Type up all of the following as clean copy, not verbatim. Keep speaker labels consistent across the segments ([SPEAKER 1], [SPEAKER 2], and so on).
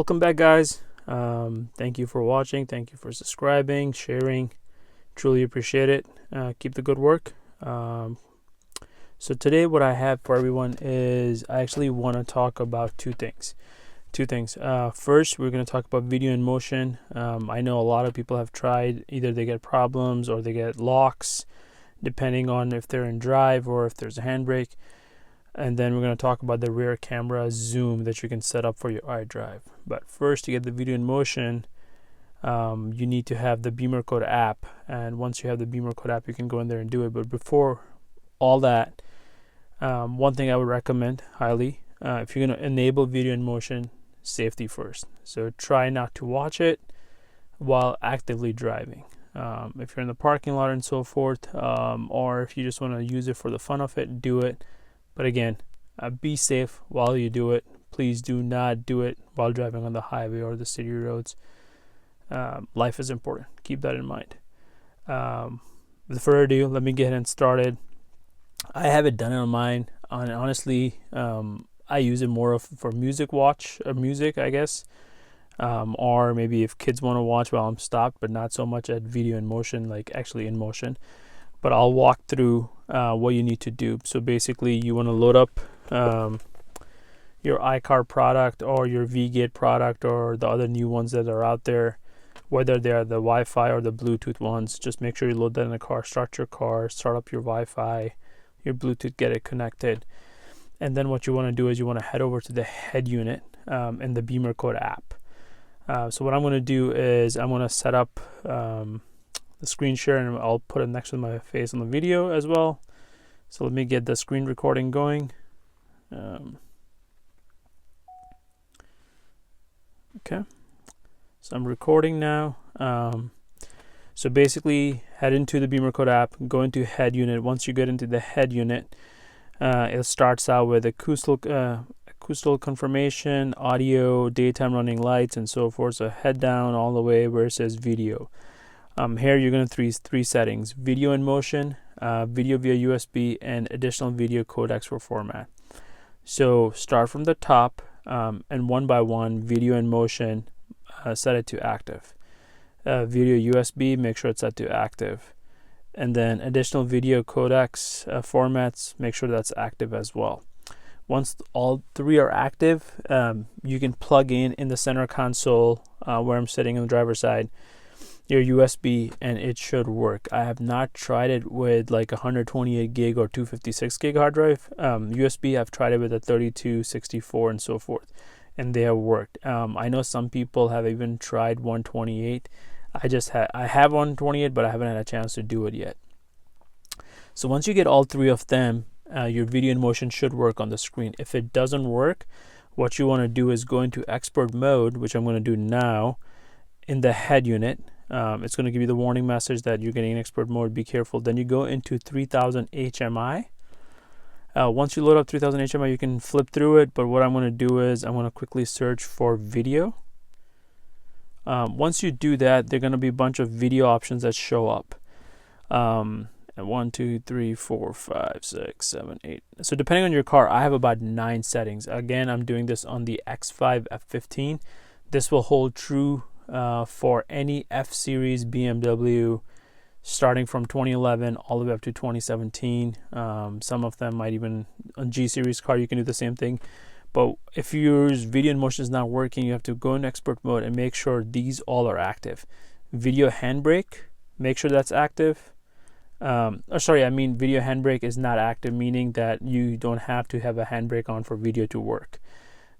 [SPEAKER 1] Welcome back, guys. Thank you for watching. Thank you for subscribing, sharing. Truly appreciate it. Keep the good work. So today what I have for everyone is I actually want to talk about two things. First, we're going to talk about video in motion. I know a lot of people have tried. Either they get problems or they get locks, depending on if they're in drive or if there's a handbrake. And then we're going to talk about the rear camera zoom that you can set up for your iDrive. But first, to get the video in motion, you need to have the Bimmercode app. And once you have the Bimmercode app, you can go in there and do it. But before all that, one thing I would recommend highly, if you're going to enable video in motion, safety first. So try not to watch it while actively driving. If you're in the parking lot and so forth, or if you just want to use it for the fun of it, do it. But again, be safe while you do it. Please do not do it while driving on the highway or the city roads. Life is important. Keep that in mind. With further ado, let me get ahead and started. I have it done on mine. Honestly, I use it more for music, I guess. Or maybe if kids want to watch while I'm stopped, but not so much at video in motion, like actually in motion. But I'll walk through what you need to do. So basically, you want to load up your iCar product or your V-Gate product or the other new ones that are out there, whether they are the Wi-Fi or the Bluetooth ones. Just make sure you load that in the car, start your car, start up your Wi-Fi, your Bluetooth, get it connected. And then what you want to do is you want to head over to the head unit in the Bimmercode app. So what I'm going to do is I'm going to set up the screen share, and I'll put it next to my face on the video as well. So let me get the screen recording going. Okay, so I'm recording now. So basically, head into the Bimmercode app, go into head unit. Once you get into the head unit, it starts out with acoustical confirmation, audio, daytime running lights, and so forth. So head down all the way where it says video. Here you're going to three settings: video in motion, video via USB, and additional video codecs for format. So start from the top, and one by one, video in motion, set it to active. Video USB, make sure it's set to active. And then additional video codecs formats, make sure that's active as well. Once all three are active, you can plug in the center console where I'm sitting on the driver's side, your USB, and it should work. I have not tried it with like 128 gig or 256 gig hard drive. USB, I've tried it with a 32, 64, and so forth, and they have worked. I know some people have even tried 128. I have 128, but I haven't had a chance to do it yet. So once you get all three of them, your video in motion should work on the screen. If it doesn't work, what you want to do is go into expert mode, which I'm going to do now in the head unit. It's going to give you the warning message that you're getting in expert mode. Be careful. Then you go into 3000 HMI. Once you load up 3000 HMI, you can flip through it. But what I'm going to do is I'm going to quickly search for video. Once you do that, there are going to be a bunch of video options that show up. 1, 2, 3, 4, 5, 6, 7, 8. So depending on your car, I have about 9 settings. Again, I'm doing this on the X5 F15. This will hold true for any F-Series BMW starting from 2011 all the way up to 2017. Some of them might even, on G-Series car, you can do the same thing. But if your video in motion is not working, you have to go in expert mode and make sure these all are active. Video handbrake, make sure that's active. Video handbrake is not active, meaning that you don't have to have a handbrake on for video to work.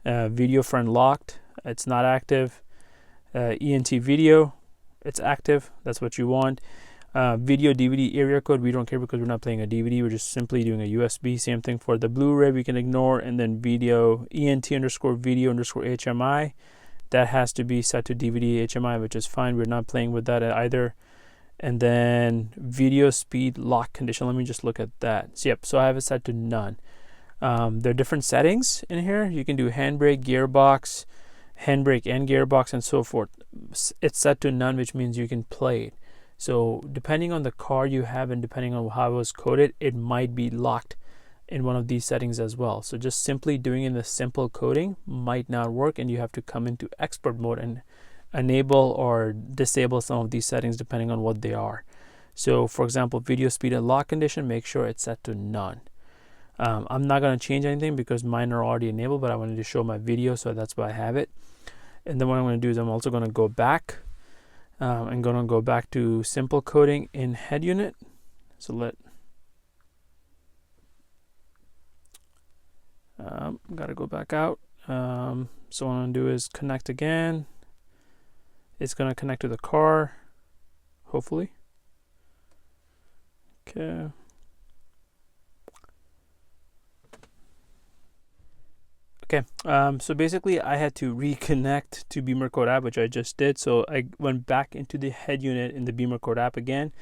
[SPEAKER 1] Video front locked, it's not active. ENT video, it's active. That's what you want. Video DVD area code, we don't care because we're not playing a DVD. We're just simply doing a USB. Same thing for the Blu-ray, we can ignore. And then video ENT_video_ HMI, that has to be set to DVD HMI, which is fine. We're not playing with that either. And then video speed lock condition, let me just look at that. So I have it set to none. There are different settings in here. You can do handbrake, gearbox, handbrake and gearbox, and so forth. It's set to none, which means you can play it. So depending on the car you have and depending on how it was coded, it might be locked in one of these settings as well. So just simply doing in the simple coding might not work, and you have to come into expert mode and enable or disable some of these settings depending on what they are. So for example, video speed and lock condition, make sure it's set to none. I'm not going to change anything because mine are already enabled, but I wanted to show my video, so that's why I have it. And then what I'm going to do is I'm also going to go back. I'm going to go back to simple coding in head unit. So got to go back out. So what I'm going to do is connect again. It's going to connect to the car, hopefully. Okay. Okay, so basically I had to reconnect to Bimmercode app, which I just did. So I went back into the head unit in the Bimmercode app again.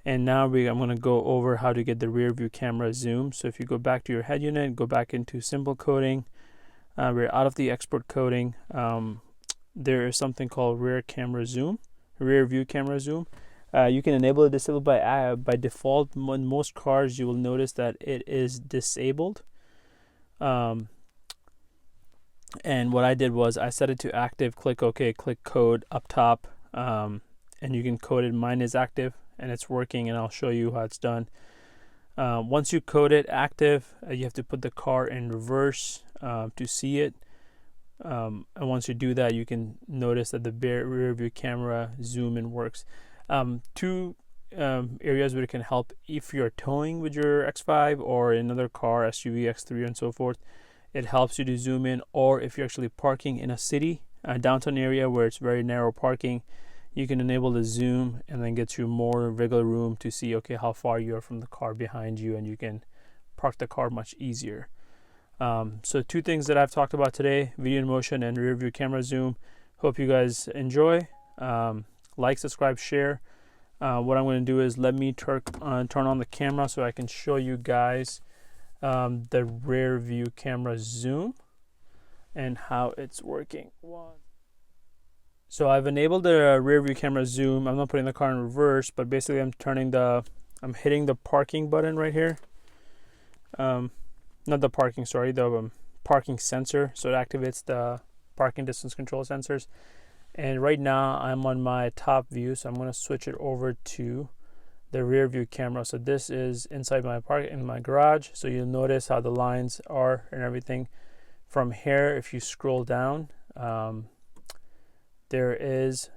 [SPEAKER 1] And now I'm going to go over how to get the rear view camera zoom. So if you go back to your head unit, go back into simple coding. We're out of the expert coding. There is something called rear view camera zoom. You can enable or disable by default. In most cars, you will notice that it is disabled. And what I did was I set it to active, click OK, click code up top, and you can code it. Mine is active and it's working, and I'll show you how it's done. Once you code it active, you have to put the car in reverse to see it. And once you do that, you can notice that the rear view camera zoom in works. Two areas where it can help if you're towing with your X5 or another car, SUV, X3, and so forth. It helps you to zoom in, or if you're actually parking in a city, a downtown area where it's very narrow parking, you can enable the zoom and then get you more wiggle room to see, okay, how far you are from the car behind you, and you can park the car much easier. So two things that I've talked about today: video in motion and rear view camera zoom. Hope you guys enjoy. Like, subscribe, share. What I'm going to do is let me turn on the camera so I can show you guys the rear view camera zoom and how it's working. So I've enabled the rear view camera zoom. I'm not putting the car in reverse, but basically I'm hitting the parking button right here. Not the parking, sorry, the parking sensor. So it activates the parking distance control sensors. And right now I'm on my top view, so I'm going to switch it over to the rear view camera. So this is inside my garage. So you'll notice how the lines are and everything. From here, if you scroll down, there is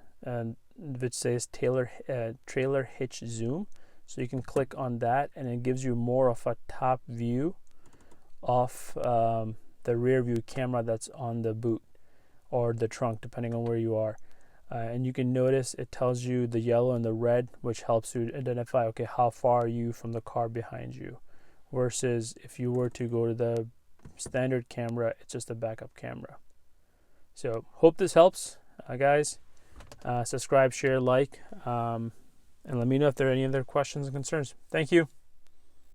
[SPEAKER 1] which says trailer hitch zoom. So you can click on that, and it gives you more of a top view of the rear view camera that's on the boot or the trunk, depending on where you are. And you can notice it tells you the yellow and the red, which helps you identify, okay, how far are you from the car behind you, versus if you were to go to the standard camera, it's just a backup camera. So hope this helps, guys. Subscribe, share, like, and let me know if there are any other questions and concerns. Thank you.